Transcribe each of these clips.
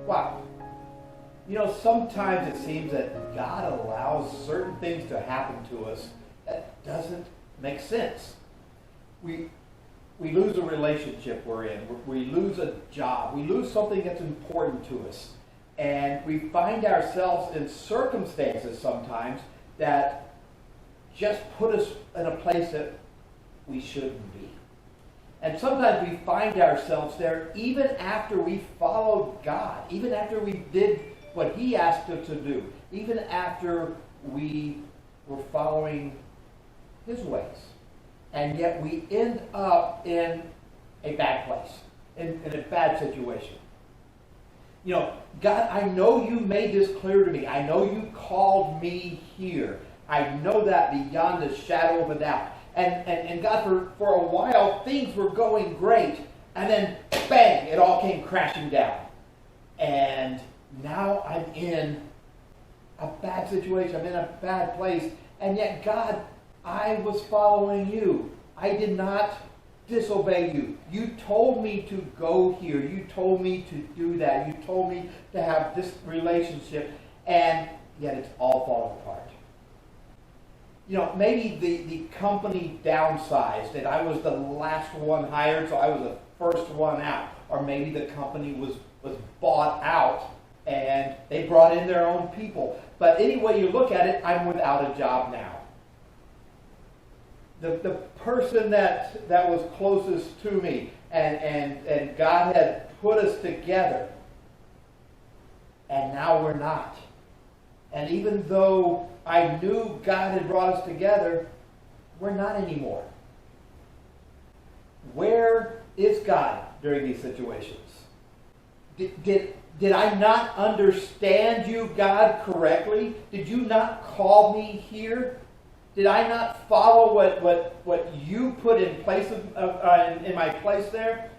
Wow. Sometimes it seems that God allows certain things to happen to us that doesn't make sense. We lose a relationship we're in. We lose a job. We lose something that's important to us. And we find ourselves in circumstances sometimes that just put us in a place that we shouldn't be. And sometimes we find ourselves there even after we followed God, even after we did what He asked us to do, even after we were following His ways. And yet we end up in a bad place, in a bad situation. God, I know you made this clear to me. I know you called me here. I know that beyond a shadow of a doubt. And God, for a while, things were going great. And then, bang, it all came crashing down. And now I'm in a bad situation. I'm in a bad place. And yet, God, I was following you. I did not disobey you. You told me to go here. You told me to do that. You told me to have this relationship. And yet it's all falling apart. Maybe the company downsized and I was the last one hired, so I was the first one out. Or maybe the company was bought out and they brought in their own people. But any way you look at it, I'm without a job now. The person that was closest to me and God had put us together, and now we're not. And even though I knew God had brought us together, we're not anymore. Where is God during these situations? Did I not understand you, God, correctly? Did you not call me here? Did I not follow what you put in place in my place there?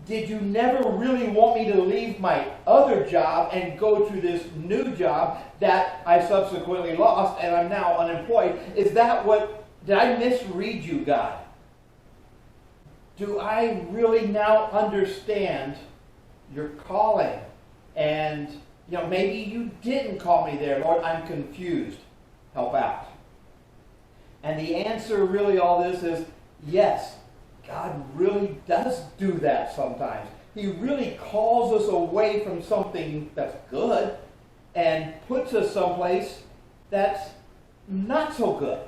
Did you never really want me to leave my other job and go to this new job that I subsequently lost and I'm now unemployed? Did I misread you, God? Do I really now understand your calling? And, maybe you didn't call me there. Lord, I'm confused. Help out. And the answer really all this is yes. God really does do that sometimes. He really calls us away from something that's good and puts us someplace that's not so good.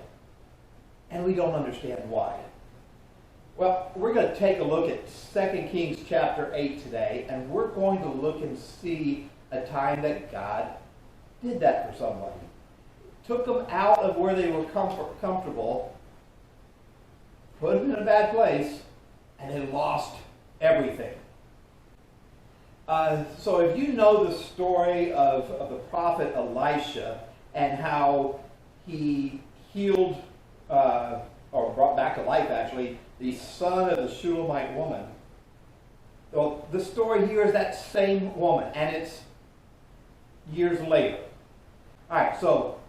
And we don't understand why. Well, we're going to take a look at 2 Kings chapter 8 today, and we're going to look and see a time that God did that for somebody. Took them out of where they were comfortable, put them in a bad place, and they lost everything. So if you know the story of the prophet Elisha and how he healed, or brought back to life actually, the son of the Shulamite woman, well, the story here is that same woman, and it's years later. All right, so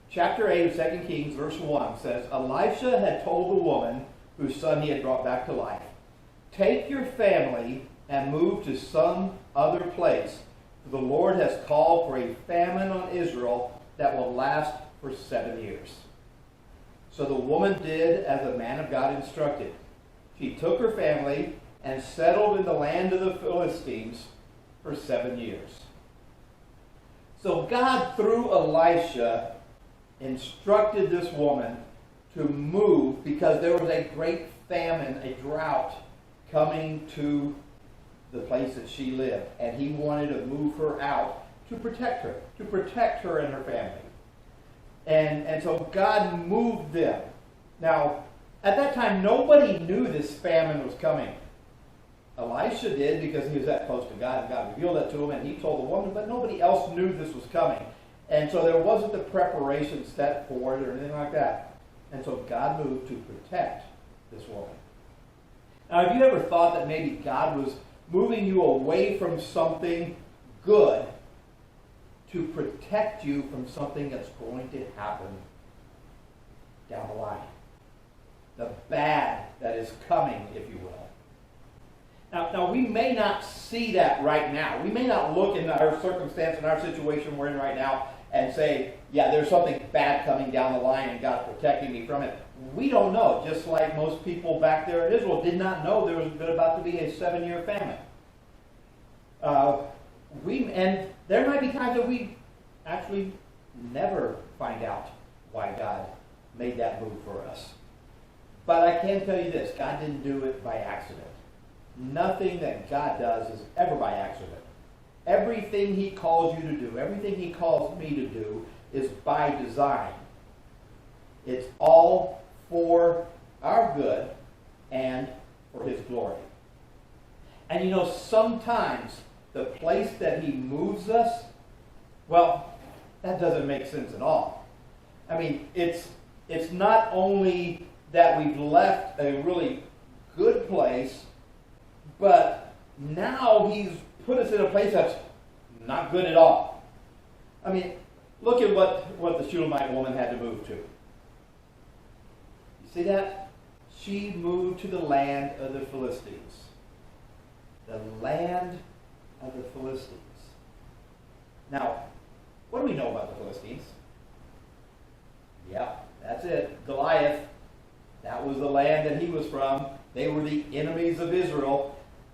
chapter 8 of 2 Kings, verse 1 says, Elisha had told the woman whose son he had brought back to life, "Take your family and move to some other place, for the Lord has called for a famine on Israel that will last for 7 years." So the woman did as the man of God instructed. She took her family and settled in the land of the Philistines for 7 years. So God, through Elisha, instructed this woman to move because there was a great famine, a drought, coming to the place that she lived. And he wanted to move her out to protect her and her family. And so God moved them. Now, at that time, nobody knew this famine was coming. Elisha did because he was that close to God, and God revealed that to him, and he told the woman, but nobody else knew this was coming. And so there wasn't the preparation set for it or anything like that. And so God moved to protect this woman. Now, have you ever thought that maybe God was moving you away from something good to protect you from something that's going to happen down the line? The bad that is coming, if you will. Now, we may not see that right now. We may not look in our circumstance and our situation we're in right now and say, yeah, there's something bad coming down the line and God's protecting me from it. We don't know, just like most people back there in Israel did not know there was about to be a 7-year famine. And there might be times that we actually never find out why God made that move for us. But I can tell you this, God didn't do it by accident. Nothing that God does is ever by accident. Everything He calls you to do, everything He calls me to do is by design. It's all for our good and for His glory. And sometimes the place that He moves us, well, that doesn't make sense at all. I mean, it's not only that we've left a really good place, but now He's put us in a place that's not good at all. I mean, look at what the Shulamite woman had to move to. You see that? She moved to the land of the Philistines. The land of the Philistines. Now, what do we know about the Philistines? Yeah, that's it. Goliath. That was the land that he was from. They were the enemies of Israel.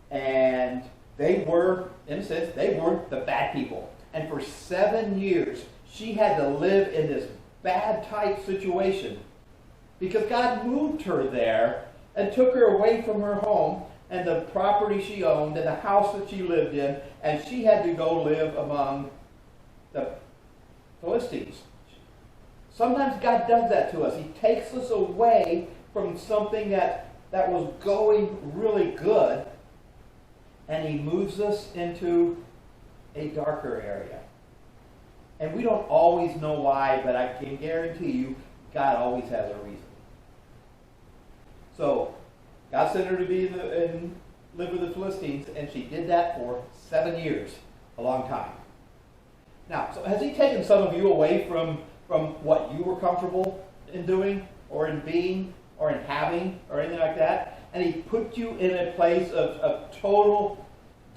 And they were, in a sense, they were the bad people. And for 7 years, she had to live in this bad type situation because God moved her there and took her away from her home and the property she owned and the house that she lived in, and she had to go live among the Philistines. Sometimes God does that to us. He takes us away from something that was going really good, and He moves us into a darker area. And we don't always know why, but I can guarantee you, God always has a reason. So, God sent her to be and live with the Philistines, and she did that for 7 years, a long time. Now, so has He taken some of you away from what you were comfortable in doing, or in being, or in having, or anything like that? And He put you in a place of total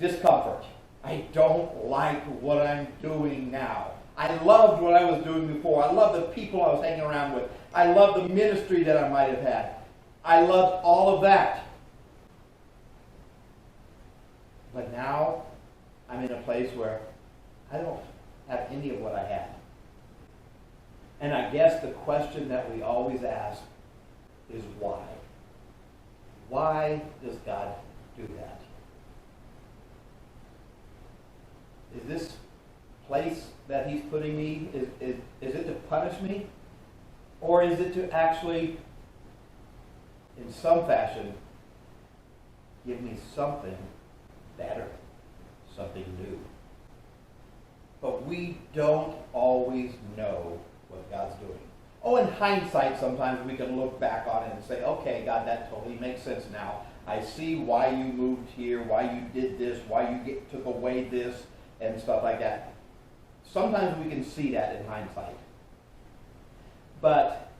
discomfort. I don't like what I'm doing now. I loved what I was doing before. I loved the people I was hanging around with. I loved the ministry that I might have had. I loved all of that. But now I'm in a place where I don't have any of what I had. And I guess the question that we always ask is why? Why does God do that? Is this place that He's putting me, is it to punish me? Or is it to actually, in some fashion, give me something better, something new? But we don't always know what God's doing. Oh, in hindsight, sometimes we can look back on it and say, okay, God, that totally makes sense now. I see why you moved here, why you did this, why you took away this, and stuff like that. Sometimes we can see that in hindsight. But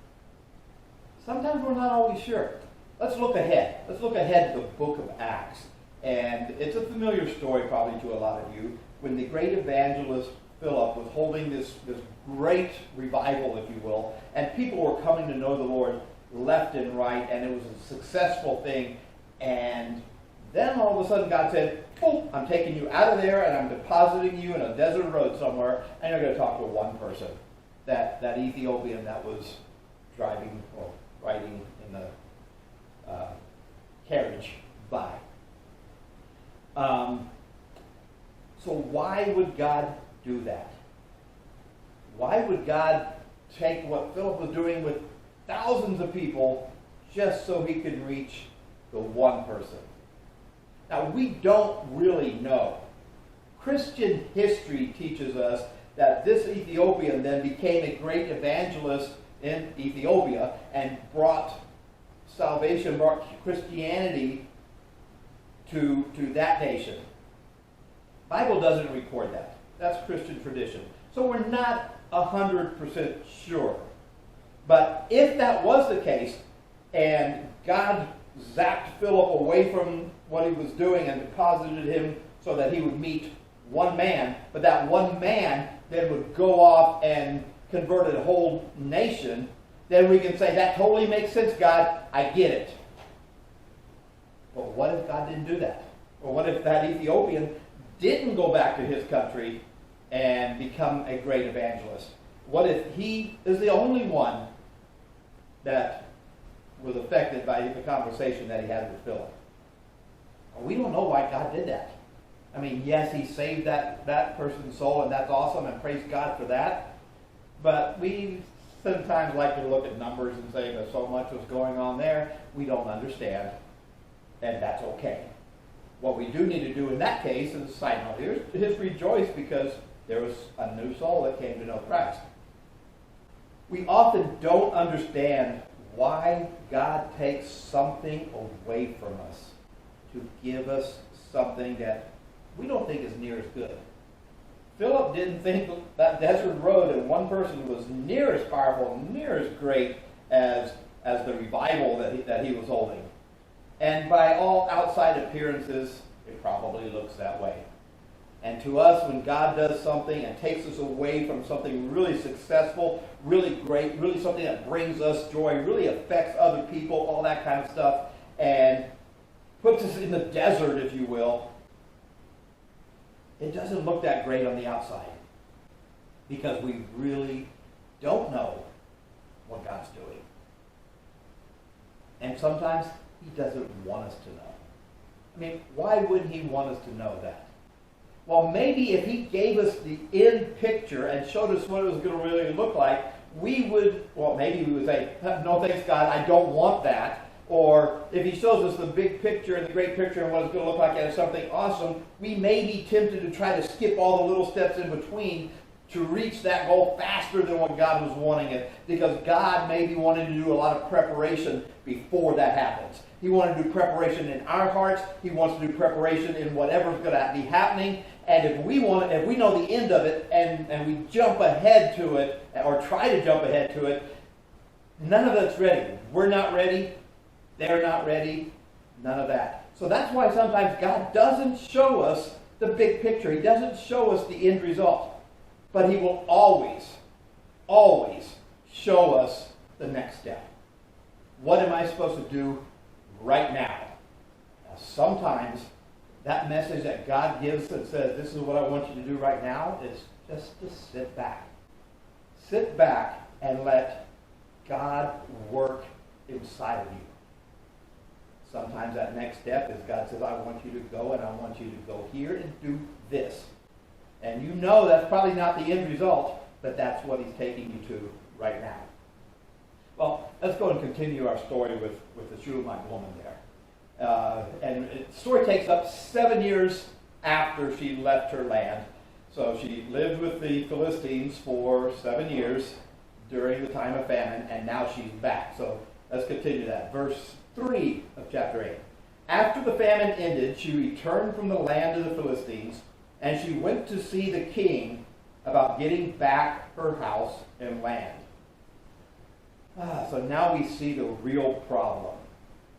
sometimes we're not always sure. Let's look ahead. Let's look ahead to the book of Acts. And it's a familiar story probably to a lot of you. When the great evangelist Philip was holding this great revival, if you will, and people were coming to know the Lord left and right, and it was a successful thing. And then all of a sudden God said, oh, I'm taking you out of there and I'm depositing you in a desert road somewhere, and you're going to talk to one person, that Ethiopian that was driving or riding in the carriage by. So why would God do that? Why would God take what Philip was doing with thousands of people just so He could reach the one person? Now, we don't really know. Christian history teaches us that this Ethiopian then became a great evangelist in Ethiopia and brought salvation, brought Christianity to that nation. The Bible doesn't record that. That's Christian tradition. So we're not 100% sure. But if that was the case, and God zapped Philip away from what he was doing and deposited him so that he would meet one man, but that one man then would go off and convert a whole nation, then we can say, that totally makes sense, God, I get it. But what if God didn't do that? Or what if that Ethiopian didn't go back to his country and become a great evangelist? What if he is the only one that was affected by the conversation that he had with Philip? We don't know why God did that. I mean, yes, he saved that person's soul, and that's awesome, and praise God for that. But we sometimes like to look at numbers and say that so much was going on there, we don't understand, and that's okay. What we do need to do in that case, as a side note here, is rejoice because there was a new soul that came to know Christ. We often don't understand why God takes something away from us to give us something that we don't think is near as good. Philip didn't think that desert road and one person was near as powerful, near as great as the revival that he was holding. And by all outside appearances, it probably looks that way. And to us, when God does something and takes us away from something really successful, really great, really something that brings us joy, really affects other people, all that kind of stuff, and puts us in the desert, if you will, it doesn't look that great on the outside because we really don't know what God's doing. And sometimes he doesn't want us to know. I mean, why wouldn't he want us to know that? Well, maybe if he gave us the end picture and showed us what it was going to really look like, we would, well, maybe we would say, no thanks, God, I don't want that. Or if he shows us the big picture and the great picture and what it's going to look like as something awesome, we may be tempted to try to skip all the little steps in between to reach that goal faster than what God was wanting it. Because God may be wanting to do a lot of preparation before that happens. He wanted to do preparation in our hearts. He wants to do preparation in whatever's going to be happening. And if we know the end of it and we jump ahead to it or try to jump ahead to it, none of it's ready. We're not ready. They're not ready. None of that. So that's why sometimes God doesn't show us the big picture. He doesn't show us the end result. But he will always, always show us the next step. What am I supposed to do right now? Now sometimes that message that God gives that says, this is what I want you to do right now, is just to sit back. Sit back and let God work inside of you. Sometimes that next step is God says, I want you to go and I want you to go here and do this. And you know that's probably not the end result, but that's what he's taking you to right now. Well, let's go and continue our story with the Shulamite woman there. And the story takes up 7 years after she left her land. So she lived with the Philistines for 7 years during the time of famine, and now she's back. So let's continue that. Verse 3 of chapter 8. After the famine ended, she returned from the land of the Philistines, and she went to see the king about getting back her house and land. So now we see the real problem.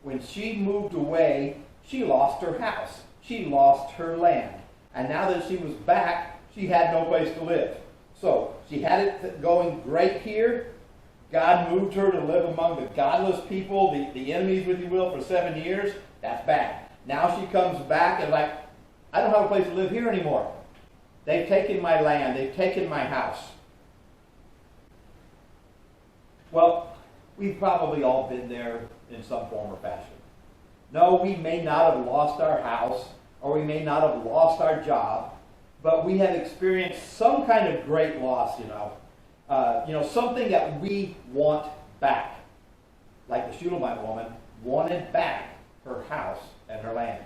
When she moved away, she lost her house. She lost her land. And now that she was back, she had no place to live. So she had it going great here. God moved her to live among the godless people, the enemies, if you will, for 7 years. That's bad. Now she comes back and like, I don't have a place to live here anymore. They've taken my land. They've taken my house. Well, we've probably all been there in some form or fashion. No, we may not have lost our house, or we may not have lost our job, but we have experienced some kind of great loss, something that we want back. Like the Shulamite woman wanted back her house and her land.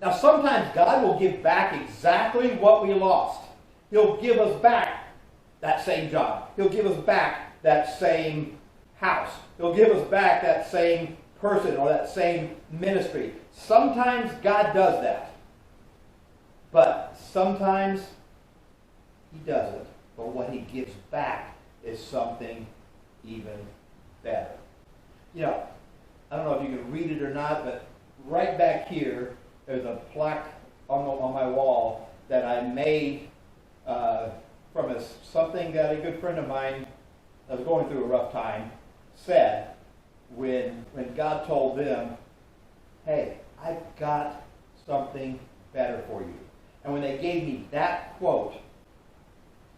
Now, sometimes God will give back exactly what we lost. He'll give us back that same job. He'll give us back that same house. He'll give us back that same person or that same ministry. Sometimes God does that. But sometimes he doesn't. But what he gives back is something even better. I don't know if you can read it or not, but right back here, there's a plaque on my wall that I made from something that a good friend of mine that was going through a rough time said when God told them, hey, I've got something better for you. And when they gave me that quote,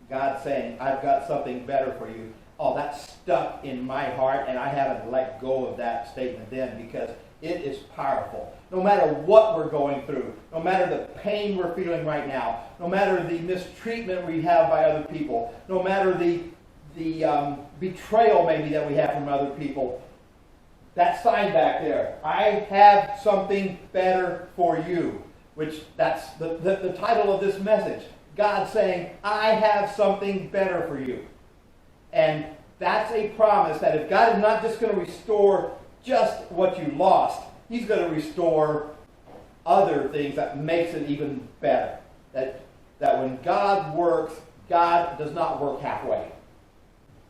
God saying, I've got something better for you, oh, that stuck in my heart, and I haven't let go of that statement then, because it is powerful. No matter what we're going through, no matter the pain we're feeling right now, no matter the mistreatment we have by other people, no matter the betrayal maybe that we have from other people, that sign back there, I have something better for you, which that's the title of this message. God saying, I have something better for you. And that's a promise that if God is not just going to restore just what you lost, He's going to restore other things that makes it even better. That when God works, God does not work halfway.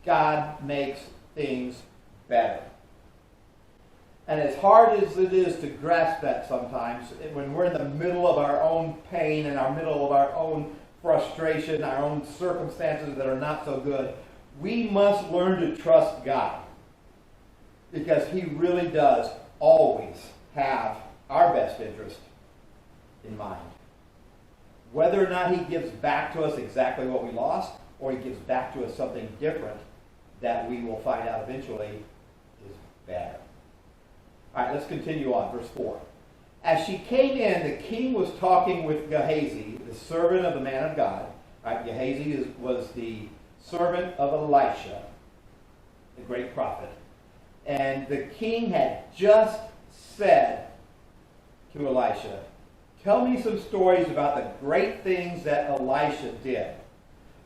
God makes things better. And as hard as it is to grasp that sometimes, when we're in the middle of our own pain and our middle of our own frustration, our own circumstances that are not so good, we must learn to trust God. Because He really does always have our best interest in mind. Whether or not He gives back to us exactly what we lost, or He gives back to us something different that we will find out eventually is better. All right, let's continue on. Verse 4. As she came in, the king was talking with Gehazi, the servant of the man of God. All right, Gehazi was the servant of Elisha, the great prophet. And the king had just said to Elisha, tell me some stories about the great things that Elisha did.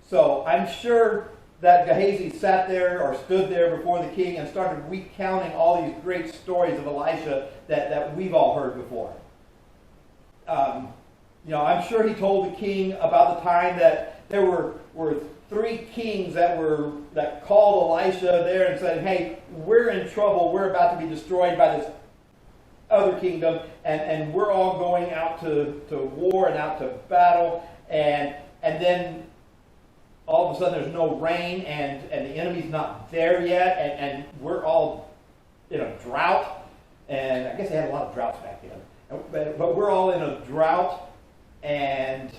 So I'm sure that Gehazi sat there or stood there before the king and started recounting all these great stories of Elisha that we've all heard before. I'm sure he told the king about the time that there were 3 kings that called Elisha there and said, hey, we're in trouble. We're about to be destroyed by this other kingdom, and we're all going out to war and out to battle, and then all of a sudden there's no rain, and the enemy's not there yet, and we're all in a drought. And I guess they had a lot of droughts back then. But we're all in a drought, and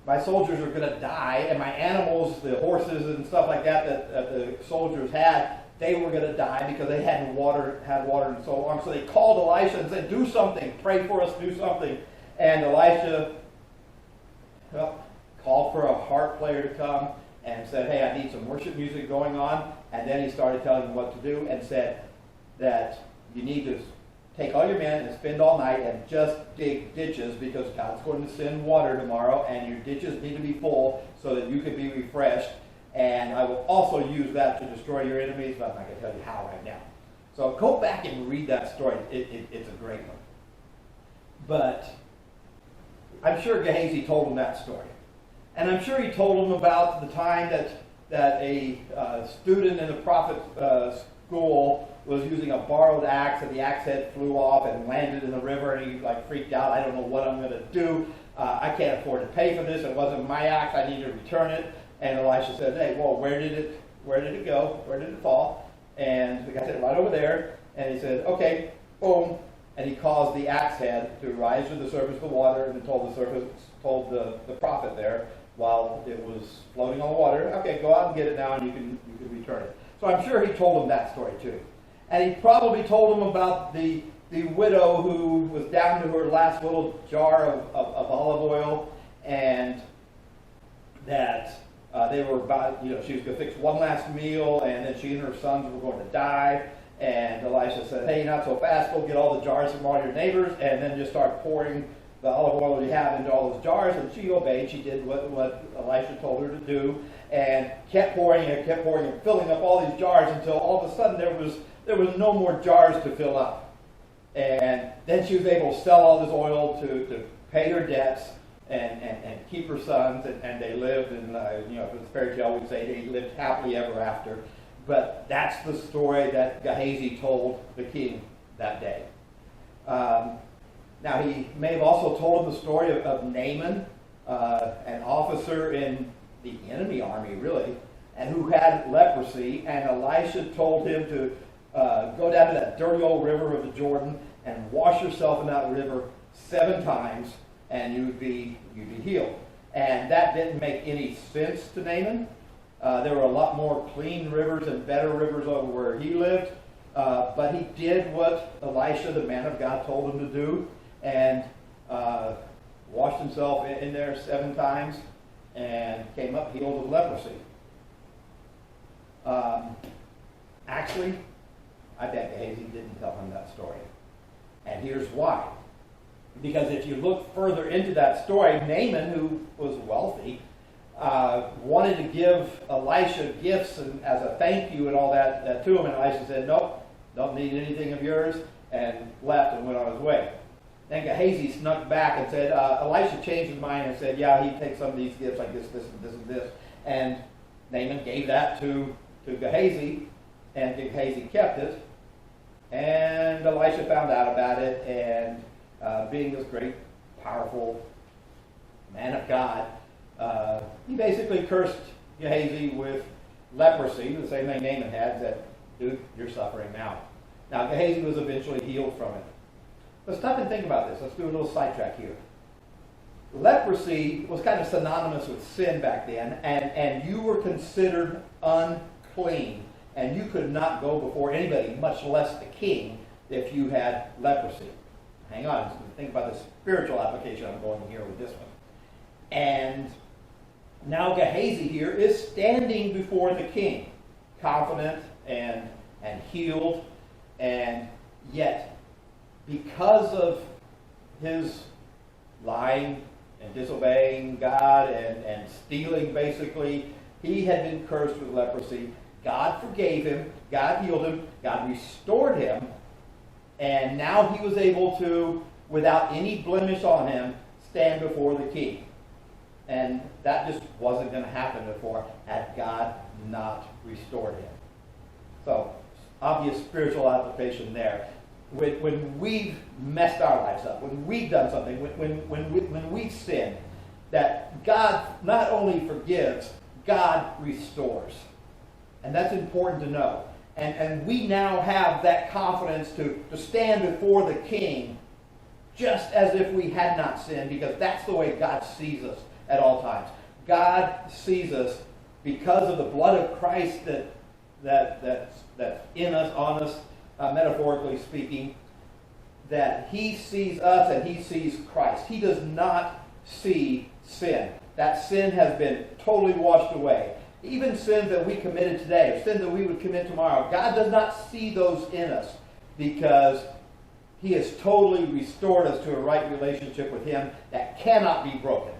my soldiers are going to die, and my animals, the horses and stuff like that the soldiers had, they were going to die because they hadn't had water in so long. So they called Elisha and said, do something, pray for us, do something. And Elisha called for a harp player to come and said, hey, I need some worship music going on. And then he started telling them what to do and said that you need to take all your men and spend all night and just dig ditches, because God's going to send water tomorrow, and your ditches need to be full so that you can be refreshed. And I will also use that to destroy your enemies, but I'm not going to tell you how right now. So go back and read that story. It's a great one. But I'm sure Gehazi told him that story. And I'm sure he told him about the time that a student in the prophet's school was using a borrowed axe, and the axe head flew off and landed in the river, and he freaked out. I don't know what I'm going to do. I can't afford to pay for this. It wasn't my axe. I need to return it. And Elisha said, hey, well, where did it go? Where did it fall? And the guy said, right over there. And he said, okay, boom. And he caused the axe head to rise to the surface of the water, and told the prophet there while it was floating on the water, okay, go out and get it now, and you can return it. So I'm sure he told him that story too. And he probably told him about the widow who was down to her last little jar of olive oil, and that they were about, she was going to fix one last meal, and then she and her sons were going to die. And Elisha said, hey, not so fast, go get all the jars from all your neighbors, and then just start pouring the olive oil you have into all those jars. And she obeyed. She did what Elisha told her to do, and kept pouring and filling up all these jars until all of a sudden there was no more jars to fill up. And then she was able to sell all this oil to pay her debts and keep her sons, and they lived, and if it's a fairy tale, we'd say they lived happily ever after. But that's the story that Gehazi told the king that day. Now, he may have also told him the story of Naaman, an officer in the enemy army, really, and who had leprosy. And Elisha told him to go down to that dirty old river of the Jordan and wash yourself in that river 7 times, and you'd be healed. And that didn't make any sense to Naaman. There were a lot more clean rivers and better rivers over where he lived. But he did what Elisha, the man of God, told him to do, and washed himself in there 7 times and came up healed of leprosy. Actually, I bet Gehazi didn't tell him that story. And here's why. Because if you look further into that story, Naaman, who was wealthy, wanted to give Elisha gifts and as a thank you and all that to him. And Elisha said, nope, don't need anything of yours, and left and went on his way. Then Gehazi snuck back and said, Elisha changed his mind and said, yeah, he'd take some of these gifts like this, this, and this, and this. And Naaman gave that to Gehazi, and Gehazi kept it. And Elisha found out about it, and being this great, powerful man of God, he basically cursed Gehazi with leprosy, the same thing Naaman had, said, dude, you're suffering now. Now, Gehazi was eventually healed from it. Let's stop and think about this. Let's do a little sidetrack here. Leprosy was kind of synonymous with sin back then, and you were considered unclean, and you could not go before anybody, much less the king, if you had leprosy. Hang on, think about the spiritual application I'm going here with this one. And now Gehazi here is standing before the king, confident and healed, and yet because of his lying and disobeying God and stealing, basically, he had been cursed with leprosy. God forgave him, God healed him, God restored him, and now he was able to, without any blemish on him, stand before the king. And that just wasn't going to happen before had God not restored him. So, obvious spiritual application there. When we've messed our lives up, when we've done something, when we've sinned, that God not only forgives, God restores. And that's important to know. And we now have that confidence to stand before the king just as if we had not sinned, because that's the way God sees us at all times. God sees us because of the blood of Christ that's in us, on us, metaphorically speaking, that he sees us and he sees Christ. He does not see sin. That sin has been totally washed away. Even sins that we committed today, or sins that we would commit tomorrow, God does not see those in us because he has totally restored us to a right relationship with him that cannot be broken.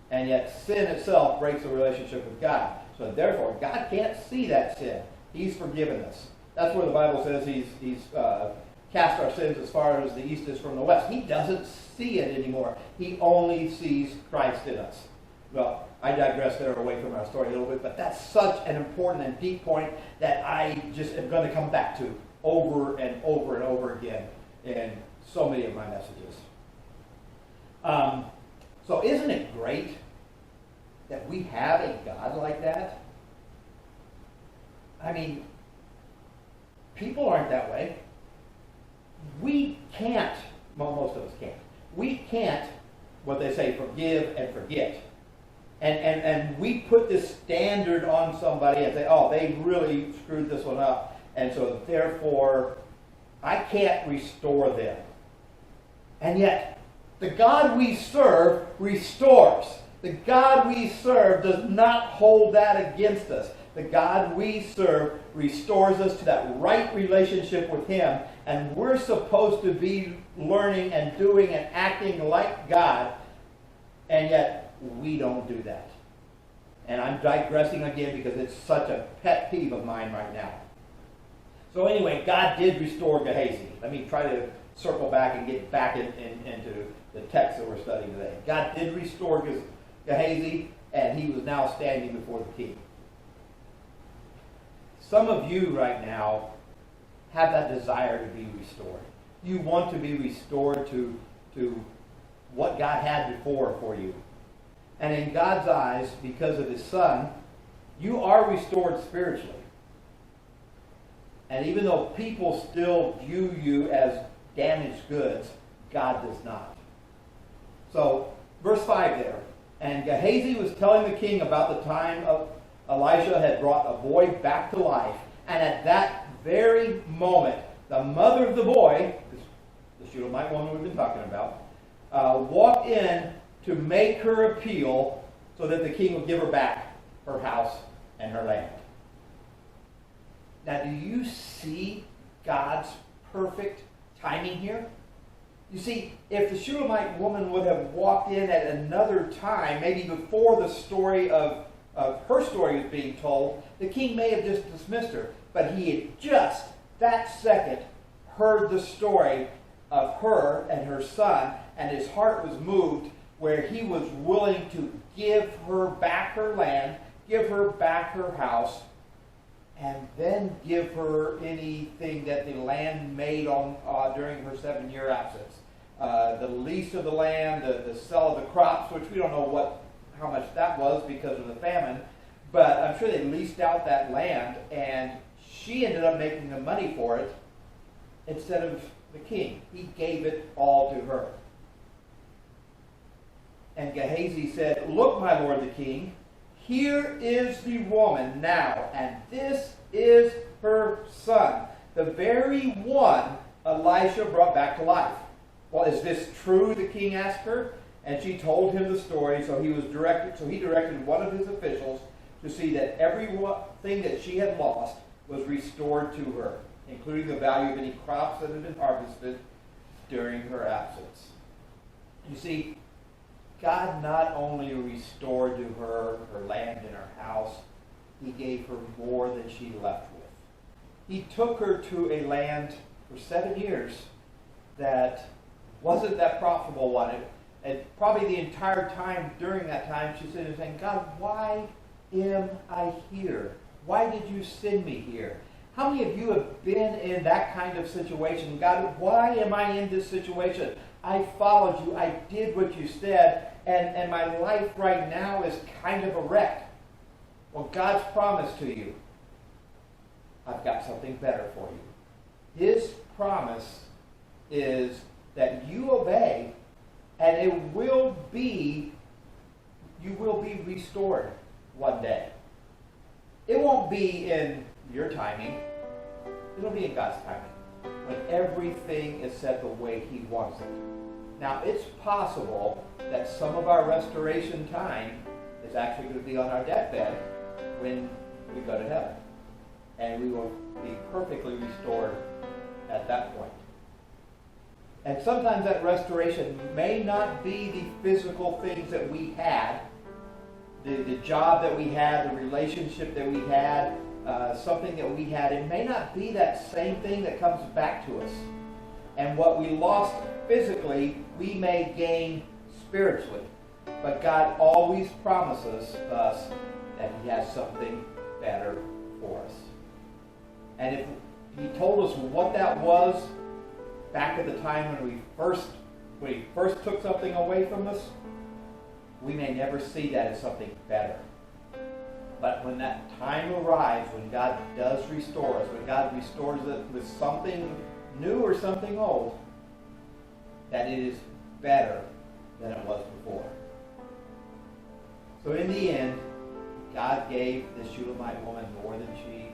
And yet sin itself breaks the relationship with God. So therefore, God can't see that sin. He's forgiven us. That's where the Bible says he's cast our sins as far as the east is from the west. He doesn't see it anymore. He only sees Christ in us. Well, I digress there away from our story a little bit, but that's such an important and deep point that I just am going to come back to over and over and over again in so many of my messages. So isn't it great that we have a God like that? I mean, people aren't that way. We can't, well, most of us can't. We can't, what they say, forgive and forget. And we put this standard on somebody and say, oh, they really screwed this one up, and so therefore I can't restore them. And yet, the God we serve restores. The God we serve does not hold that against us. The God we serve restores us to that right relationship with him, and we're supposed to be learning and doing and acting like God, and yet we don't do that. And I'm digressing again because it's such a pet peeve of mine right now. So anyway, God did restore Gehazi. Let me try to circle back and get back into the text that we're studying today. God did restore Gehazi, and he was now standing before the king. some of you right now have that desire to be restored. You want to be restored to what God had before for you. And in God's eyes, because of His Son, you are restored spiritually. And even though people still view you as damaged goods, God does not. So, verse 5 there. And Gehazi was telling the king about the time of Elisha had brought a boy back to life. And at that very moment, the mother of the boy, the Shulamite woman we've been talking about, walked in to make her appeal so that the king would give her back her house and her land. Now, do you see God's perfect timing here? You see, if the Shulamite woman would have walked in at another time, maybe before the story of her story was being told, the king may have just dismissed her. But he had just that second heard the story of her and her son, and his heart was moved where he was willing to give her back her land, give her back her house, and then give her anything that the land made on during her 7-year absence. The lease of the land, the sale of the crops, which we don't know how much that was because of the famine, but I'm sure they leased out that land, and she ended up making the money for it instead of the king. He gave it all to her. And Gehazi said, "Look, my lord the king, here is the woman now, and this is her son, the very one Elisha brought back to life." "Well, is this true?" the king asked her. And she told him the story, so he directed one of his officials to see that everything that she had lost was restored to her, including the value of any crops that had been harvested during her absence. You see, God not only restored to her her land and her house, He gave her more than she left with. He took her to a land for 7 years that wasn't that profitable one. And probably the entire time during that time, she's sitting there saying, "God, why am I here? Why did you send me here?" How many of you have been in that kind of situation? "God, why am I in this situation? I followed you. I did what you said. And my life right now is kind of a wreck." Well, God's promise to you, I've got something better for you. His promise is that you obey, and you will be restored one day. It won't be in your timing. It'll be in God's timing, when everything is set the way He wants it. Now, it's possible that some of our restoration time is actually going to be on our deathbed when we go to heaven. And we will be perfectly restored at that point. And sometimes that restoration may not be the physical things that we had, the job that we had, the relationship that we had, something that we had. It may not be that same thing that comes back to us. And what we lost physically, we may gain spiritually. But God always promises us that He has something better for us. And if He told us what that was back at the time when He first took something away from us, we may never see that as something better. But when that time arrives, when God does restore us, when God restores us with something new or something old, that it is better than it was before. So in the end, God gave the Shulamite woman more than she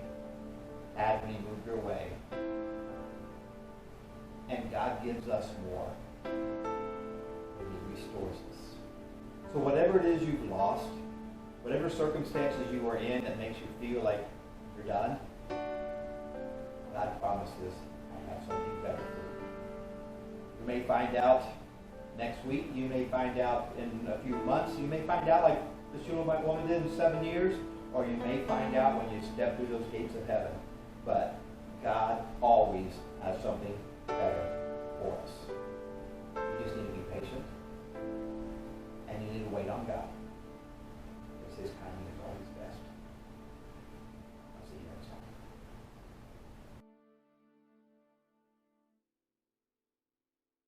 had when He moved her away. And God gives us more when He restores us. So whatever it is you've lost, whatever circumstances you are in that makes you feel like you're done, God promises, I have something better for you. You may find out next week, you may find out in a few months, you may find out like the Shulamite woman did in 7 years, or you may find out when you step through those gates of heaven. But God always has something better